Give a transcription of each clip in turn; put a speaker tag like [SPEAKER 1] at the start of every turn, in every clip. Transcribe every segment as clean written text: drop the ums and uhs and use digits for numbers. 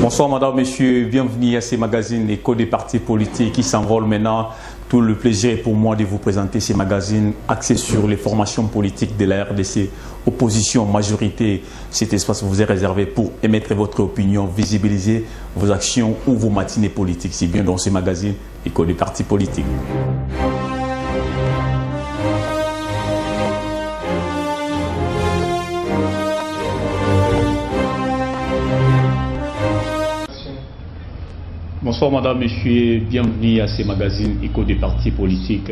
[SPEAKER 1] Bonsoir madame, monsieur, bienvenue à ces magazines Écho des partis politiques qui s'envolent maintenant. Tout le plaisir est pour moi de vous présenter ces magazines axés sur les formations politiques de la RDC, opposition, majorité. Cet espace vous est réservé pour émettre votre opinion, visibiliser vos actions ou vos matinées politiques. C'est bien dans ces magazines Écho des partis politiques. Bonsoir madame, monsieur, bienvenue à ces magazines Écho des partis politiques,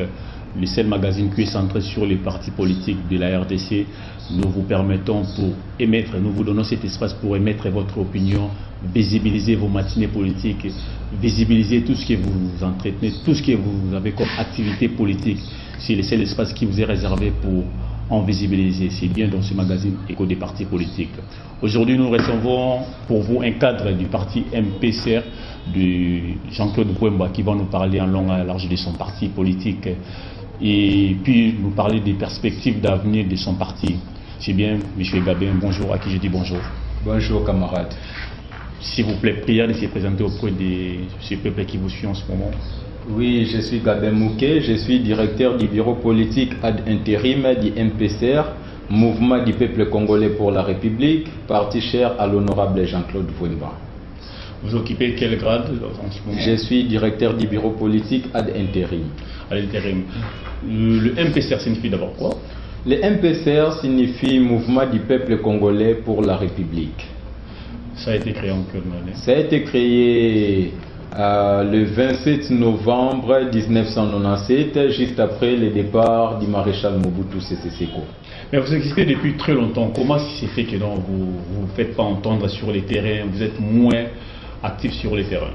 [SPEAKER 1] le seul magazine qui est centré sur les partis politiques de la RDC. Nous vous permettons pour émettre, nous vous donnons cet espace pour émettre votre opinion, visibiliser vos matinées politiques, visibiliser tout ce que vous entretenez, tout ce que vous avez comme activité politique. C'est le seul espace qui vous est réservé pour en visibiliser. C'est bien dans ce magazine Écho des partis politiques. Aujourd'hui, nous recevons pour vous un cadre du parti MPCR, de Jean-Claude Vouemba, qui va nous parler en long et en large de son parti politique et puis nous parler des perspectives d'avenir de son parti. C'est bien, M. Gabin, bonjour, à qui je dis bonjour.
[SPEAKER 2] Bonjour camarades.
[SPEAKER 1] S'il vous plaît, prière de se présenter auprès de ce peuple qui vous suit en ce moment.
[SPEAKER 2] Oui, je suis Gabin Mouké, je suis directeur du bureau politique ad intérim du MPCR, Mouvement du peuple congolais pour la République, parti cher à l'honorable Jean-Claude Vouemba.
[SPEAKER 1] Vous occupez quel grade en ce moment?
[SPEAKER 2] Je suis directeur du bureau politique ad intérim.
[SPEAKER 1] À l'intérim. Le MPCR signifie d'abord quoi?
[SPEAKER 2] Le MPCR signifie Mouvement du peuple congolais pour la République.
[SPEAKER 1] Ça a été créé en quelle année?
[SPEAKER 2] Ça a été créé le 27 novembre 1997, juste après le départ du maréchal Mobutu Sese Seko.
[SPEAKER 1] Mais vous existez depuis très longtemps. Comment c'est fait que donc vous ne vous faites pas entendre sur les terrains, vous êtes moins actifs sur les terrains?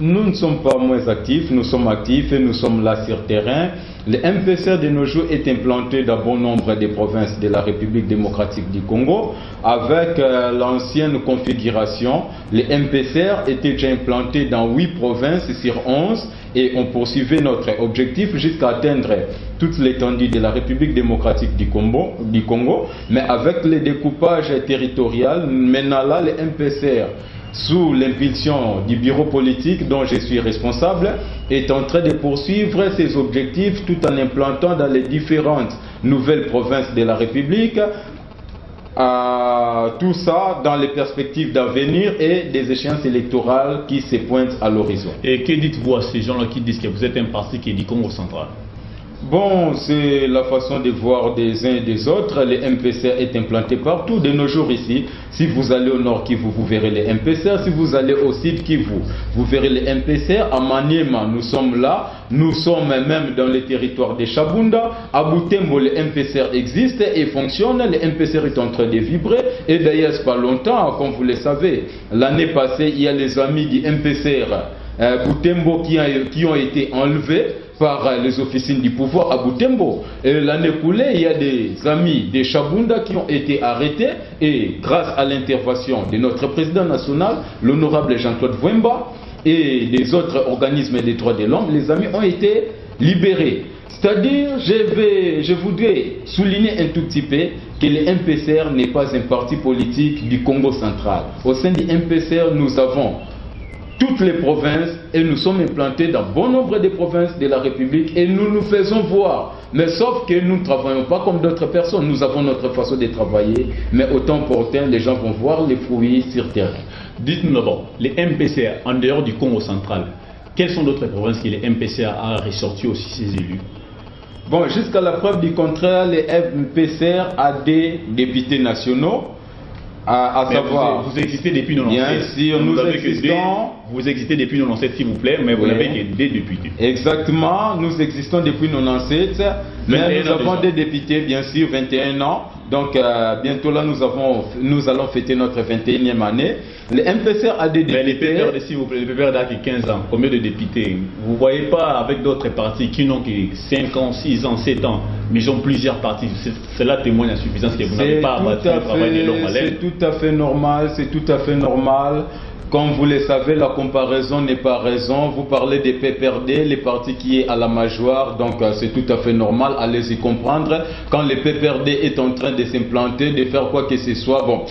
[SPEAKER 2] Nous ne sommes pas moins actifs, nous sommes actifs et nous sommes là sur terrain. Le MPCR de nos jours est implanté dans bon nombre de provinces de la République démocratique du Congo. Avec l'ancienne configuration, le MPCR était déjà implanté dans 8 provinces sur 11 et on poursuivait notre objectif jusqu'à atteindre toute l'étendue de la République démocratique du Congo. Mais avec le découpage territorial, maintenant là, le MPCR, sous l'impulsion du bureau politique dont je suis responsable, est en train de poursuivre ses objectifs tout en implantant dans les différentes nouvelles provinces de la République, tout ça dans les perspectives d'avenir et des échéances électorales qui se pointent à l'horizon.
[SPEAKER 1] Et que dites-vous à ces gens-là qui disent que vous êtes un parti qui est du Congo central?
[SPEAKER 2] Bon, c'est la façon de voir des uns et des autres. Le MPCR est implanté partout de nos jours ici. Si vous allez au nord Kivu, vous verrez le MPCR. Si vous allez au sud Kivu, vous verrez le MPCR. À Maniema, nous sommes là. Nous sommes même dans le territoire de Chabunda. À Butembo, le MPCR existe et fonctionne. Le MPCR est en train de vibrer. Et d'ailleurs, ce n'est pas longtemps, comme vous le savez. L'année passée, il y a les amis du MPCR Butembo qui ont été enlevés par les officines du pouvoir à Butembo. Et l'année coulée, il y a des amis de Chabunda qui ont été arrêtés et grâce à l'intervention de notre président national, l'honorable Jean-Claude Vouemba et des autres organismes des droits de l'homme, les amis ont été libérés. C'est-à-dire, je voudrais souligner un tout petit peu que le MPCR n'est pas un parti politique du Congo central. Au sein du MPCR, nous avons toutes les provinces et nous sommes implantés dans bon nombre de provinces de la République et nous nous faisons voir. Mais sauf que nous ne travaillons pas comme d'autres personnes. Nous avons notre façon de travailler, mais au temps opportun, les gens vont voir les fruits sur terre.
[SPEAKER 1] Dites-nous d'abord, les MPCR en dehors du Congo central, quelles sont d'autres provinces que les MPCR a ressorti aussi ses élus?
[SPEAKER 2] Bon, jusqu'à la preuve du contraire, les MPCR a des députés nationaux. À savoir,
[SPEAKER 1] vous existez depuis 1997.
[SPEAKER 2] Bien sûr, nous existons.
[SPEAKER 1] Vous existez depuis 1997, s'il vous plaît, mais vous n'avez que des députés.
[SPEAKER 2] Exactement, nous existons depuis 1997, mais nous avons des députés, bien sûr, 21 ans. Donc, bientôt là, nous allons fêter notre 21e année. Le MPCR a des députés.
[SPEAKER 1] Mais les PPRD, s'il vous plaît, les PPRD a 15 ans. Combien de députés? Vous ne voyez pas avec d'autres partis qui n'ont que 5 ans, 6 ans, 7 ans, mais ils ont plusieurs partis. Cela témoigne l'insuffisance que vous n'avez pas à travailler de longue haleine.
[SPEAKER 2] C'est tout à fait normal, c'est tout à fait normal. Comme vous le savez, la comparaison n'est pas raison. Vous parlez des PPRD, les partis qui est à la majorité, donc c'est tout à fait normal. Allez-y comprendre. Quand le PPRD est en train de s'implanter, de faire quoi que ce soit, bon,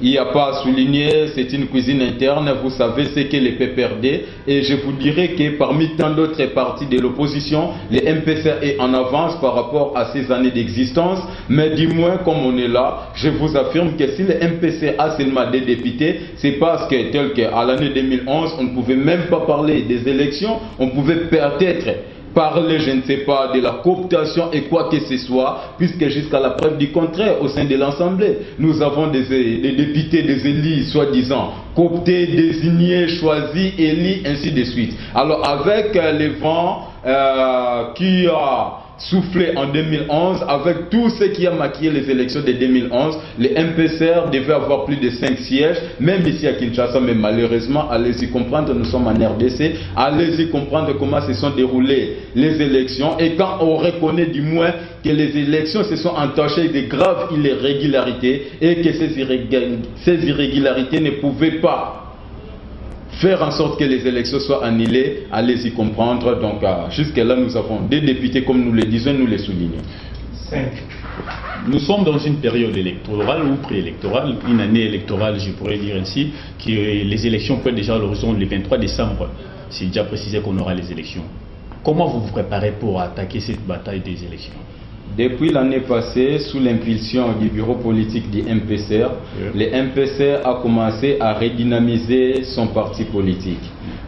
[SPEAKER 2] il n'y a pas à souligner, c'est une cuisine interne, vous savez ce qu'est les PPRD, et je vous dirais que parmi tant d'autres partis de l'opposition, les MPCR est en avance par rapport à ces années d'existence, mais du moins comme on est là, je vous affirme que si le MPCR a seulement des députés, c'est parce que tel qu'à l'année 2011, on ne pouvait même pas parler des élections, on pouvait peut-être parler, je ne sais pas, de la cooptation et quoi que ce soit, puisque jusqu'à la preuve du contraire, au sein de l'Assemblée, nous avons des députés, des élus, soi-disant, cooptés, désignés, choisis, élus, ainsi de suite. Alors, avec les vents qui a soufflé en 2011, avec tout ce qui a maquillé les élections de 2011, les MPCR devaient avoir plus de 5 sièges, même ici à Kinshasa, mais malheureusement, allez-y comprendre, nous sommes en RDC, allez-y comprendre comment se sont déroulées les élections, et quand on reconnaît du moins que les élections se sont entachées de graves irrégularités, et que ces irrégularités ne pouvaient pas faire en sorte que les élections soient annulées, allez-y comprendre. Donc jusque-là, nous avons des députés, comme nous le disons, nous les soulignons.
[SPEAKER 1] 5. Nous sommes dans une période électorale ou préélectorale, une année électorale, je pourrais dire ainsi, que les élections peuvent déjà à l'horizon le 23 décembre. C'est déjà précisé qu'on aura les élections. Comment vous vous préparez pour attaquer cette bataille des élections?
[SPEAKER 2] Depuis l'année passée, sous l'impulsion du bureau politique du MPCR, le MPCR a commencé à redynamiser son parti politique.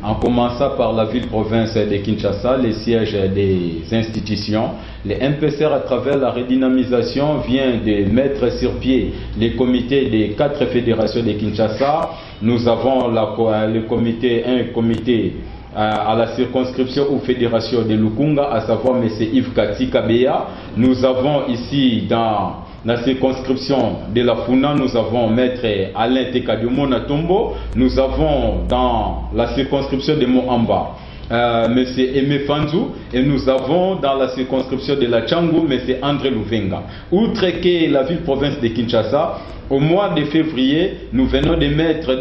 [SPEAKER 2] En commençant par la ville-province de Kinshasa, les sièges des institutions, le MPCR, à travers la redynamisation, vient de mettre sur pied les comités des 4 fédérations de Kinshasa. Nous avons un comité à la circonscription ou fédération de Lukunga, à savoir M. Yves Kati Kabeya. Nous avons ici dans la circonscription de la Funa, nous avons Maître Alain Tekadiomo Natombo. Nous avons dans la circonscription de Moamba M. Aimé Fanzou, et nous avons dans la circonscription de la Tchangou M. André Louvenga. Outre que la ville-province de Kinshasa, au mois de février, nous venons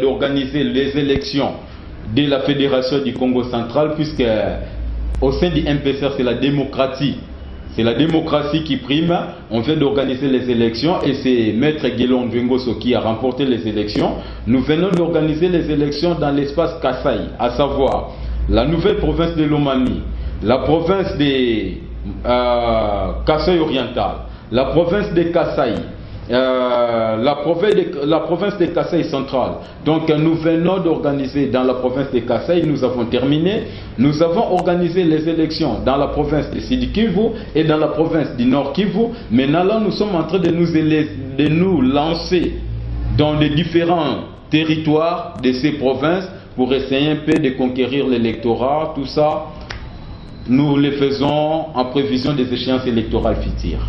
[SPEAKER 2] d'organiser les élections de la Fédération du Congo central, puisque au sein du MPCR, c'est la démocratie. C'est la démocratie qui prime. On vient d'organiser les élections et c'est Maître Guélon Nvengoso qui a remporté les élections. Nous venons d'organiser les élections dans l'espace Kasaï, à savoir la nouvelle province de Lomami, la province de Kasaï oriental, la province de Kasaï, la province de Kasaï centrale. Donc nous venons d'organiser dans la province de Kasaï, nous avons terminé. Nous avons organisé les élections dans la province de Sidi Kivu et dans la province du Nord Kivu. Maintenant là, nous sommes en train de nous lancer dans les différents territoires de ces provinces pour essayer un peu de conquérir l'électorat. Tout ça, nous le faisons en prévision des échéances électorales futures.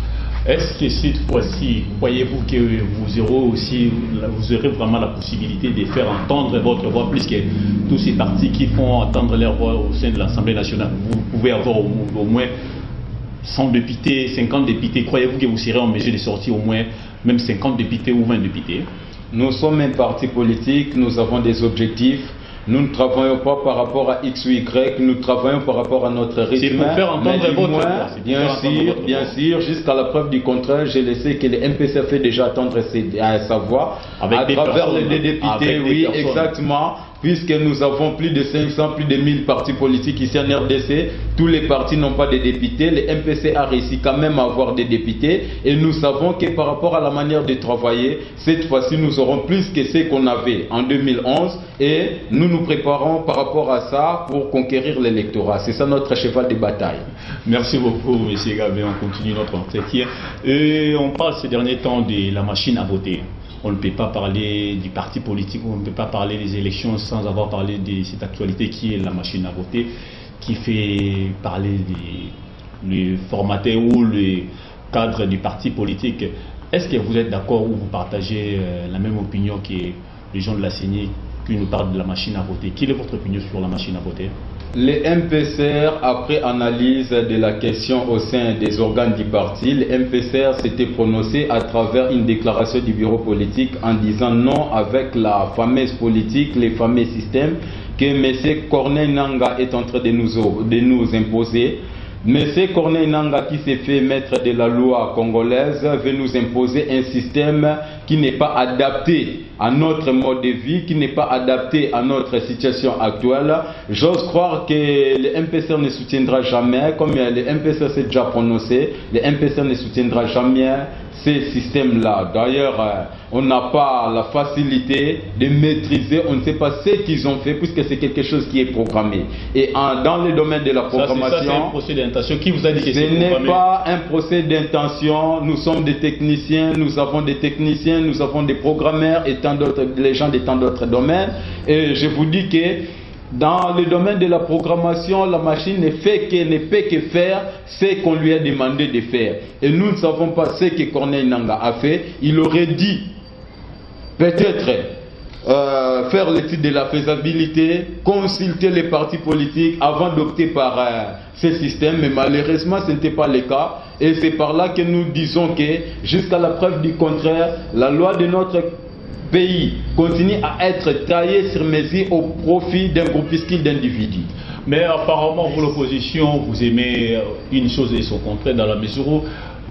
[SPEAKER 1] Est-ce que cette fois-ci, croyez-vous que vous aurez vraiment la possibilité de faire entendre votre voix, plus que tous ces partis qui font entendre leur voix au sein de l'Assemblée nationale? Vous pouvez avoir au moins 100 députés, 50 députés. Croyez-vous que vous serez en mesure de sortir au moins même 50 députés ou 20 députés?
[SPEAKER 2] Nous sommes un parti politique, nous avons des objectifs. Nous ne travaillons pas par rapport à X ou Y, nous travaillons par rapport à notre rythme.
[SPEAKER 1] C'est pour faire entendre votre voix.
[SPEAKER 2] Bien sûr, jusqu'à la preuve du contraire, je le sais que le MPC fait déjà attendre sa voix
[SPEAKER 1] avec
[SPEAKER 2] à travers les députés, oui, exactement. Puisque nous avons plus de 500, plus de 1000 partis politiques ici en RDC, tous les partis n'ont pas de députés. Le MPC a réussi quand même à avoir des députés et nous savons que par rapport à la manière de travailler, cette fois-ci nous aurons plus que ce qu'on avait en 2011 et nous nous préparons par rapport à ça pour conquérir l'électorat. C'est ça notre cheval de bataille.
[SPEAKER 1] Merci beaucoup M. Gabé, on continue notre entretien. On parle ces derniers temps de la machine à voter. On ne peut pas parler du parti politique, on ne peut pas parler des élections sans avoir parlé de cette actualité qui est la machine à voter, qui fait parler du formateur ou le cadre du parti politique. Est-ce que vous êtes d'accord ou vous partagez la même opinion que les gens de la CENI qui nous parlent de la machine à voter? Quelle est votre opinion sur la machine à voter?
[SPEAKER 2] Les MPCR, après analyse de la question au sein des organes du parti, les MPCR s'étaient prononcés à travers une déclaration du bureau politique en disant non avec la fameuse politique, les fameux systèmes que M. Corneille Nangaa est en train de nous imposer. Mais c'est Corneille Nangaa qui s'est fait maître de la loi congolaise veut nous imposer un système qui n'est pas adapté à notre mode de vie, qui n'est pas adapté à notre situation actuelle. J'ose croire que le MPCR ne soutiendra jamais, comme le MPCR s'est déjà prononcé, le MPCR ne soutiendra jamais ces systèmes-là. D'ailleurs, on n'a pas la facilité de maîtriser, on ne sait pas ce qu'ils ont fait, puisque c'est quelque chose qui est programmé. Et dans le domaine de la programmation,
[SPEAKER 1] c'est un procès d'intention. Qui vous a dit que c'est
[SPEAKER 2] programmé? Ce n'est pas un procès d'intention. Nous sommes des techniciens, nous avons des techniciens, nous avons des programmeurs et tant d'autres, les gens de tant d'autres domaines. Et je vous dis que dans le domaine de la programmation, la machine ne peut que faire ce qu'on lui a demandé de faire. Et nous ne savons pas ce que Corneille Nangaa a fait. Il aurait dit peut-être faire l'étude de la faisabilité, consulter les partis politiques avant d'opter par ce système, mais malheureusement ce n'était pas le cas. Et c'est par là que nous disons que jusqu'à la preuve du contraire, la loi de notre pays continue à être taillée sur mesure au profit d'un groupuscule d'individus.
[SPEAKER 1] Mais apparemment, vous, l'opposition, vous aimez une chose et son contraire, dans la mesure où,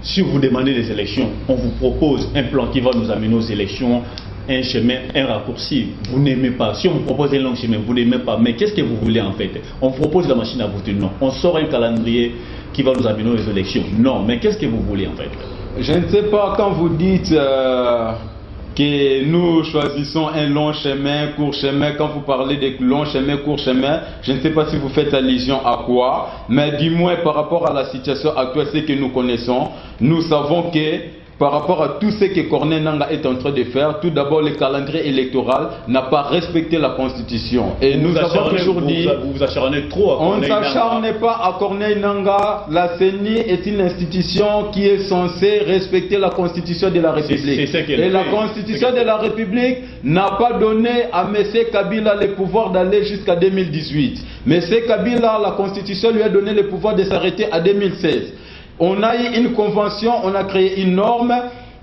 [SPEAKER 1] si vous demandez des élections, on vous propose un plan qui va nous amener aux élections, un chemin, un raccourci. Vous n'aimez pas. Si on vous propose un long chemin, vous n'aimez pas. Mais qu'est-ce que vous voulez en fait? On vous propose la machine à voter, non. On sort un calendrier qui va nous amener aux élections, non. Mais qu'est-ce que vous voulez en fait?
[SPEAKER 2] Je ne sais pas, quand vous dites que nous choisissons un long chemin, court chemin, quand vous parlez de long chemin, court chemin, je ne sais pas si vous faites allusion à quoi, mais du moins par rapport à la situation actuelle, ce que nous connaissons, nous savons que par rapport à tout ce que Corneille Nangaa est en train de faire, tout d'abord le calendrier électoral n'a pas respecté la Constitution. Et nous avons toujours dit,
[SPEAKER 1] vous vous acharnez trop à Corneille Nangaa.
[SPEAKER 2] On ne s'acharne pas à Corneille Nangaa. La CENI est une institution qui est censée respecter la Constitution de la République. Et la Constitution de la République n'a pas donné à M. Kabila le pouvoir d'aller jusqu'à 2018. M. Kabila, la Constitution lui a donné le pouvoir de s'arrêter à 2016. On a eu une convention, on a créé une norme,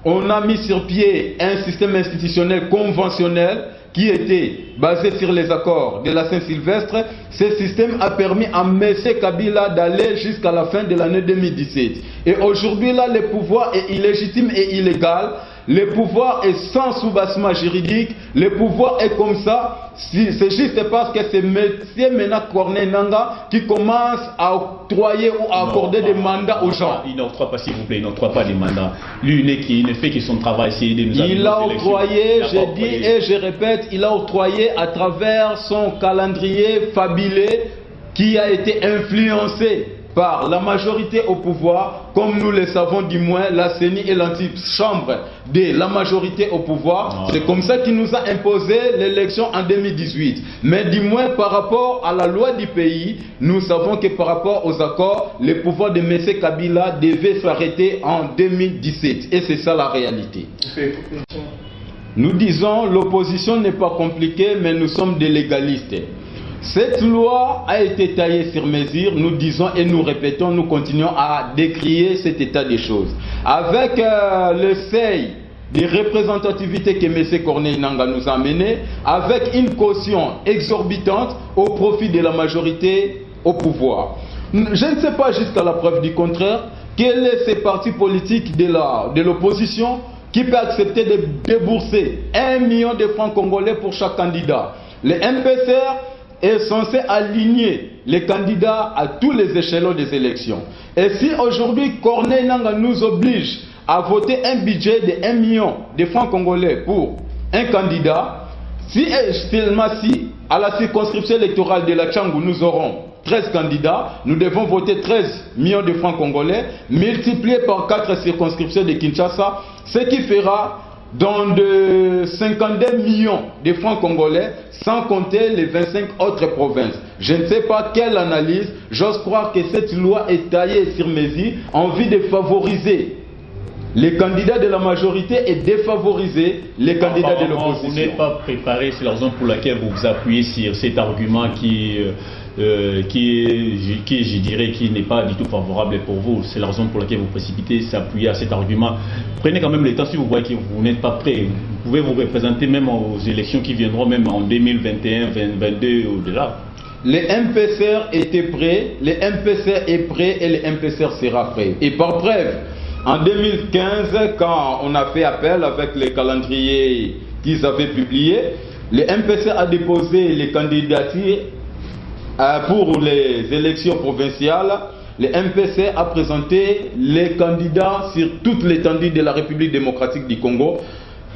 [SPEAKER 2] on a mis sur pied un système institutionnel conventionnel qui était basé sur les accords de la Saint-Sylvestre. Ce système a permis à M. Kabila d'aller jusqu'à la fin de l'année 2017. Et aujourd'hui, là, le pouvoir est illégitime et illégal. Le pouvoir est sans soubassement juridique. Le pouvoir est comme ça. C'est juste parce que c'est maintenant Corneille Nangaa qui commence à octroyer ou à accorder des mandats aux gens.
[SPEAKER 1] Il n'octroie pas, s'il vous plaît, il n'octroie pas des mandats. Lui, il ne fait que son travail, c'est de nous amener.
[SPEAKER 2] Il a octroyé, je dis et je répète, il a octroyé à travers son calendrier fabulé qui a été influencé par la majorité au pouvoir, comme nous le savons du moins, la CENI est l'antichambre de la majorité au pouvoir. C'est comme ça qu'il nous a imposé l'élection en 2018. Mais du moins par rapport à la loi du pays, nous savons que par rapport aux accords, le pouvoir de M. Kabila devait s'arrêter en 2017. Et c'est ça la réalité. Nous disons, l'opposition n'est pas compliquée, mais nous sommes des légalistes. Cette loi a été taillée sur mesure, nous disons et nous répétons, nous continuons à décrier cet état des choses. Avec le seuil de représentativité que M. Corneille Nangaa nous a mené, avec une caution exorbitante au profit de la majorité au pouvoir. Je ne sais pas jusqu'à la preuve du contraire, quel est ce parti politique de l'opposition qui peut accepter de débourser 1 million de francs congolais pour chaque candidat. Le MPCR est censé aligner les candidats à tous les échelons des élections. Et si aujourd'hui Corneille Nangaa nous oblige à voter un budget de 1 million de francs congolais pour un candidat, si à la circonscription électorale de la Tchangou nous aurons 13 candidats, nous devons voter 13 millions de francs congolais multipliés par 4 circonscriptions de Kinshasa, ce qui fera dans de 52 millions de francs congolais, sans compter les 25 autres provinces. Je ne sais pas quelle analyse, j'ose croire que cette loi est taillée sur mesure en vue de favoriser les candidats de la majorité et défavoriser les candidats de l'opposition.
[SPEAKER 1] Vous n'êtes pas préparé, c'est la raison pour laquelle vous vous appuyez sur cet argument qui je dirais, qui n'est pas du tout favorable pour vous. C'est la raison pour laquelle vous précipitez, s'appuyer à cet argument. Prenez quand même le temps, si vous voyez que vous n'êtes pas prêt. Vous pouvez vous représenter même aux élections qui viendront, même en 2021, 2022 au-delà.
[SPEAKER 2] les MPCR étaient prêts, les MPCR est prêt et les MPCR sera prêt. Et par preuve, en 2015, quand on a fait appel avec les calendriers qu'ils avaient publiés, les MPCR a déposé les candidatures pour les élections provinciales. Les MPCR a présenté les candidats sur toute l'étendue de la République démocratique du Congo.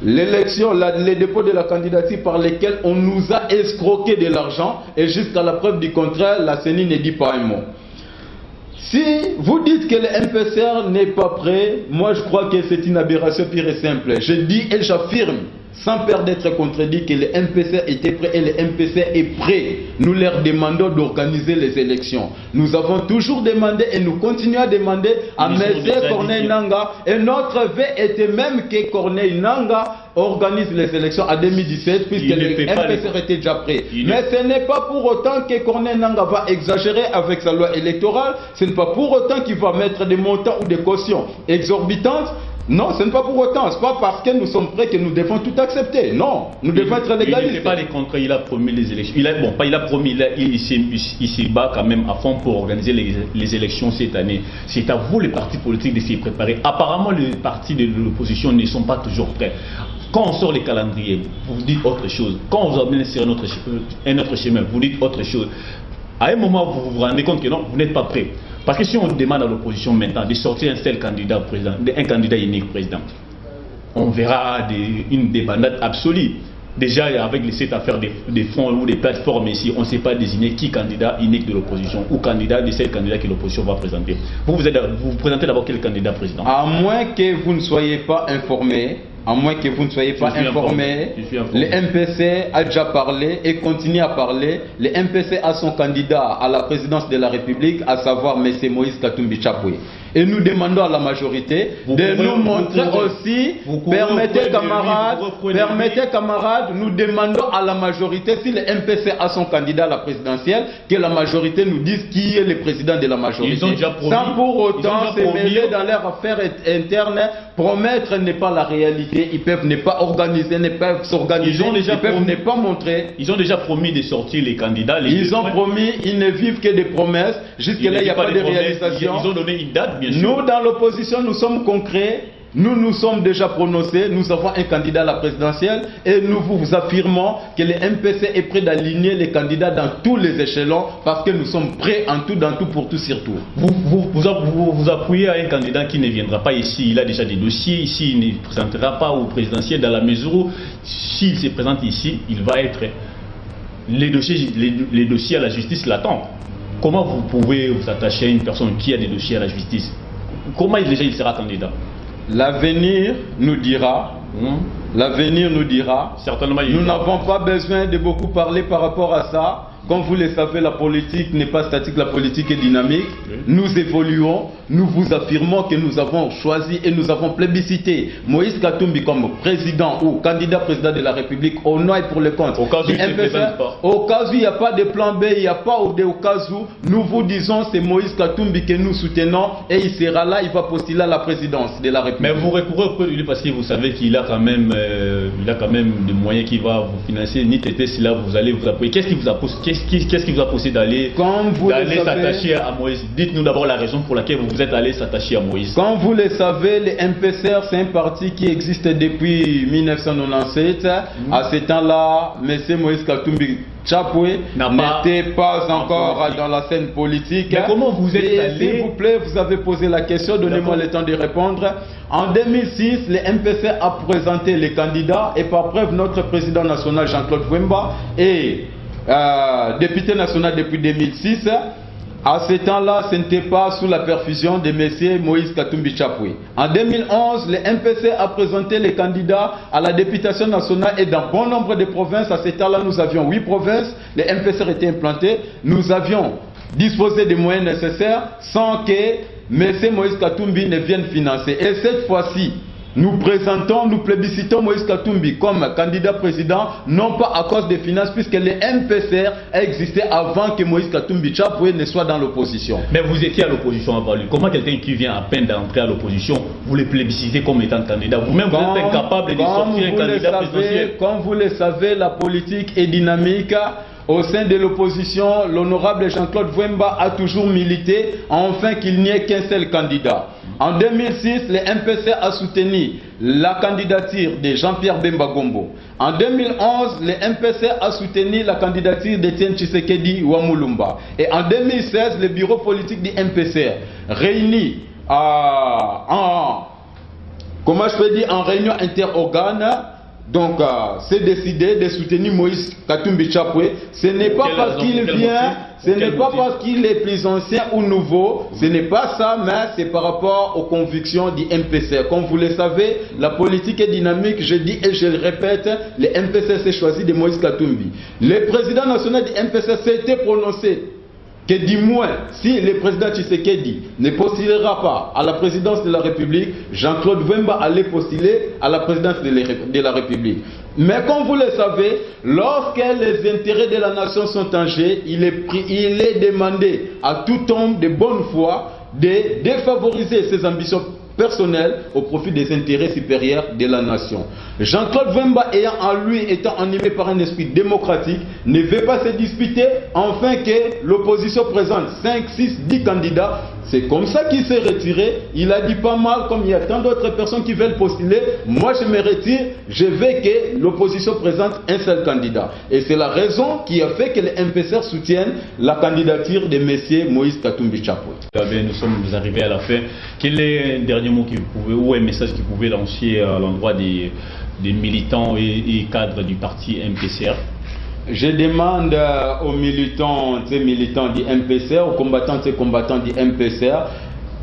[SPEAKER 2] L'élection, les dépôts de la candidature par lesquels on nous a escroqué de l'argent et jusqu'à la preuve du contraire, la CENI ne dit pas un mot. Si vous dites que le MPCR n'est pas prêt, moi je crois que c'est une aberration pure et simple. Je dis et j'affirme, sans peur d'être contredit, que le MPCR était prêt et le MPCR est prêt. Nous leur demandons d'organiser les élections. Nous avons toujours demandé et nous continuons à demander à M. Corneille Nangaa. Et notre vœu était même que Corneille Nangaa organise les élections en 2017 puisque le MPCR était déjà prêt. Mais ce n'est pas pour autant que Corneille Nangaa va exagérer avec sa loi électorale. Ce n'est pas pour autant qu'il va mettre des montants ou des cautions exorbitantes. Non, ce n'est pas pour autant. Ce n'est pas parce que nous sommes prêts que nous devons tout accepter. Non, nous devons être légalistes.
[SPEAKER 1] Il ne fait pas les contrats, il a promis les élections. Il a promis, il s'y bat quand même à fond pour organiser les élections cette année. C'est à vous, les partis politiques, de s'y préparer. Apparemment, les partis de l'opposition ne sont pas toujours prêts. Quand on sort les calendriers, vous dites autre chose. Quand on vous amène sur un autre chemin, vous dites autre chose. À un moment, vous vous rendez compte que non, vous n'êtes pas prêt. Parce que si on demande à l'opposition maintenant de sortir un seul candidat président, un candidat unique président, on verra une débandade absolue. Déjà, avec cette affaire des fonds ou des plateformes ici, on ne sait pas désigner qui candidat unique de l'opposition ou candidat de ces candidats que l'opposition va présenter. Vous présentez d'abord quel candidat président?
[SPEAKER 2] À moins que vous ne soyez pas informé. À moins que vous ne soyez pas informé, le MPC a déjà parlé et continue à parler. Le MPC a son candidat à la présidence de la République, à savoir M. Moïse Katumbi Chapwe. Et nous demandons à la majorité de nous montrer aussi, permettez camarades, nous demandons à la majorité, si le MPC a son candidat à la présidentielle, que la majorité nous dise qui est le président de la majorité. Sans pour autant se mêler dans leurs affaires internes, promettre n'est pas la réalité. Ils peuvent ne pas organiser, ne peuvent s'organiser, ils peuvent ne pas montrer.
[SPEAKER 1] Ils ont déjà promis de sortir les candidats.
[SPEAKER 2] Ils ont promis, ils ne vivent que des promesses. Jusque-là, il n'y a pas de réalisation.
[SPEAKER 1] Ils ont donné une date, bien sûr.
[SPEAKER 2] Nous, dans l'opposition, nous sommes concrets. Nous sommes déjà prononcés. Nous avons un candidat à la présidentielle. Et nous vous affirmons que le MPC est prêt d'aligner les candidats dans tous les échelons parce que nous sommes prêts en tout, dans tout, pour tout, surtout.
[SPEAKER 1] Vous appuyez à un candidat qui ne viendra pas ici. Il a déjà des dossiers. Ici, il ne présentera pas au présidentiel dans la mesure où, s'il se présente ici, il va être... Les dossiers à la justice l'attendent. Comment vous pouvez vous attacher à une personne qui a des dossiers à la justice? Comment déjà il sera candidat?
[SPEAKER 2] L'avenir nous dira. L'avenir nous dira.
[SPEAKER 1] Certainement.
[SPEAKER 2] Nous n'avons pas besoin de beaucoup parler par rapport à ça. Comme vous le savez, la politique n'est pas statique, la politique est dynamique. Nous évoluons, nous vous affirmons que nous avons choisi et nous avons plébiscité Moïse Katumbi comme président ou candidat président de la République au nom et pour le compte.
[SPEAKER 1] Au cas où il ne se présente pas.
[SPEAKER 2] Au cas où il n'y a pas de plan B, il n'y a pas au cas où nous vous disons c'est Moïse Katumbi que nous soutenons et il sera là, il va postuler à la présidence de la République.
[SPEAKER 1] Mais vous recourez au peu de lui parce que vous savez qu'il a quand même des moyens qui vont vous financer. Ni tété, si là vous allez vous appuyer. Qu'est-ce qui vous a poussé? Qu'est-ce qui vous a poussé d'aller s'attacher à Moïse? Dites-nous d'abord la raison pour laquelle vous êtes allé s'attacher à Moïse.
[SPEAKER 2] Comme vous le savez, le MPCR, c'est un parti qui existe depuis 1997. À ce temps-là, M. Moïse Katumbi Chapwe n'était pas encore dans la scène politique.
[SPEAKER 1] Mais comment vous êtes allé?
[SPEAKER 2] S'il vous plaît, vous avez posé la question, donnez-moi le temps de répondre. En 2006, le MPC a présenté les candidats et par preuve, notre président national Jean-Claude Wemba et député national depuis 2006. À ce temps-là, ce n'était pas sous la perfusion de M. Moïse Katumbi Chapwe. En 2011, le MPC a présenté les candidats à la députation nationale et dans bon nombre de provinces. À ce temps-là, nous avions 8 provinces. Le MPC était implanté. Nous avions disposé des moyens nécessaires sans que M. Moïse Katumbi ne vienne financer. Et cette fois-ci, nous plébiscitons Moïse Katumbi comme candidat président, non pas à cause des finances, puisque le MPCR a existé avant que Moïse Katumbi Chapwe ne soit dans l'opposition.
[SPEAKER 1] Mais vous étiez à l'opposition avant lui. Comment quelqu'un qui vient à peine d'entrer à l'opposition, vous le plébiscitez comme étant candidat? Vous-même, vous êtes incapable de sortir un candidat présidentiel.
[SPEAKER 2] Comme vous le savez, la politique est dynamique. Au sein de l'opposition, l'honorable Jean-Claude Vwemba a toujours milité afin qu'il n'y ait qu'un seul candidat. En 2006, le MPC a soutenu la candidature de Jean-Pierre Bemba Gombo. En 2011, le MPC a soutenu la candidature d'Etienne Tshisekedi Wamulumba. Et en 2016, le bureau politique du MPC, réuni en réunion interorgane, donc c'est décidé de soutenir Moïse Katumbi Chapwe. Ce n'est pas parce qu'il vient, ce n'est pas parce qu'il est plus ancien ou nouveau, ce n'est pas ça, mais c'est par rapport aux convictions du MPC. Comme vous le savez, la politique est dynamique, je dis et je le répète, le MPC s'est choisi de Moïse Katumbi. Le président national du MPC s'était prononcé que du moins, si le président Tshisekedi ne postulera pas à la présidence de la République, Jean-Claude Vwemba allait postuler à la présidence de la République. Mais comme vous le savez, lorsque les intérêts de la nation sont en jeu, il est demandé à tout homme de bonne foi de défavoriser ses ambitions personnel au profit des intérêts supérieurs de la nation. Jean-Claude Vwemba, ayant en lui, étant animé par un esprit démocratique, ne veut pas se disputer afin que l'opposition présente 5, 6, 10 candidats. C'est comme ça qu'il s'est retiré. Il a dit pas mal, comme il y a tant d'autres personnes qui veulent postuler. Moi, je me retire. Je veux que l'opposition présente un seul candidat. Et c'est la raison qui a fait que les MPCR soutiennent la candidature de M. Moïse Katumbi Chapwe.
[SPEAKER 1] Nous sommes arrivés à la fin. Quel est un dernier mot ou un message que vous pouvez lancer à l'endroit des militants et cadres du parti MPCR?
[SPEAKER 2] Je demande aux militants du MPCR, aux combattants et combattants du MPCR,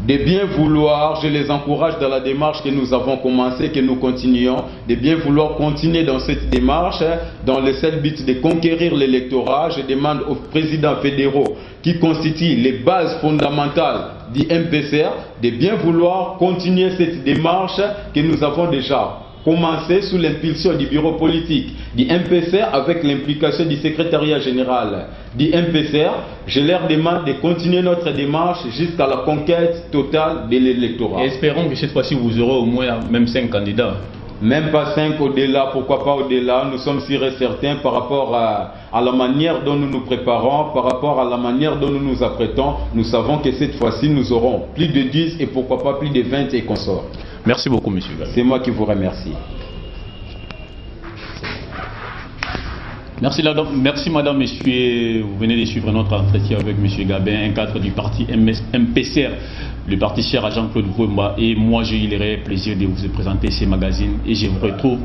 [SPEAKER 2] de bien vouloir, je les encourage dans la démarche que nous avons commencée, que nous continuons, de bien vouloir continuer dans cette démarche, dans le seul but de conquérir l'électorat. Je demande aux présidents fédéraux qui constituent les bases fondamentales du MPCR, de bien vouloir continuer cette démarche que nous avons déjà commencé sous l'impulsion du bureau politique du MPCR avec l'implication du secrétariat général du MPCR. Je leur demande de continuer notre démarche jusqu'à la conquête totale de l'électorat.
[SPEAKER 1] Espérons que cette fois-ci vous aurez au moins même 5 candidats.
[SPEAKER 2] Même pas 5 au-delà, pourquoi pas au-delà. Nous sommes sûrs et certains par rapport à la manière dont nous nous préparons, par rapport à la manière dont nous nous apprêtons. Nous savons que cette fois-ci nous aurons plus de 10 et pourquoi pas plus de 20 et consorts.
[SPEAKER 1] Merci beaucoup, monsieur.
[SPEAKER 2] C'est moi qui vous remercie.
[SPEAKER 1] Merci madame, messieurs. Vous venez de suivre notre entretien avec monsieur Gabin, un cadre du parti MPCR, le parti cher à Jean-Claude Vwemba. Et moi, j'ai eu le plaisir de vous présenter ces magazines et je vous retrouve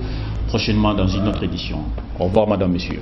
[SPEAKER 1] prochainement dans une autre édition. Au revoir madame, messieurs.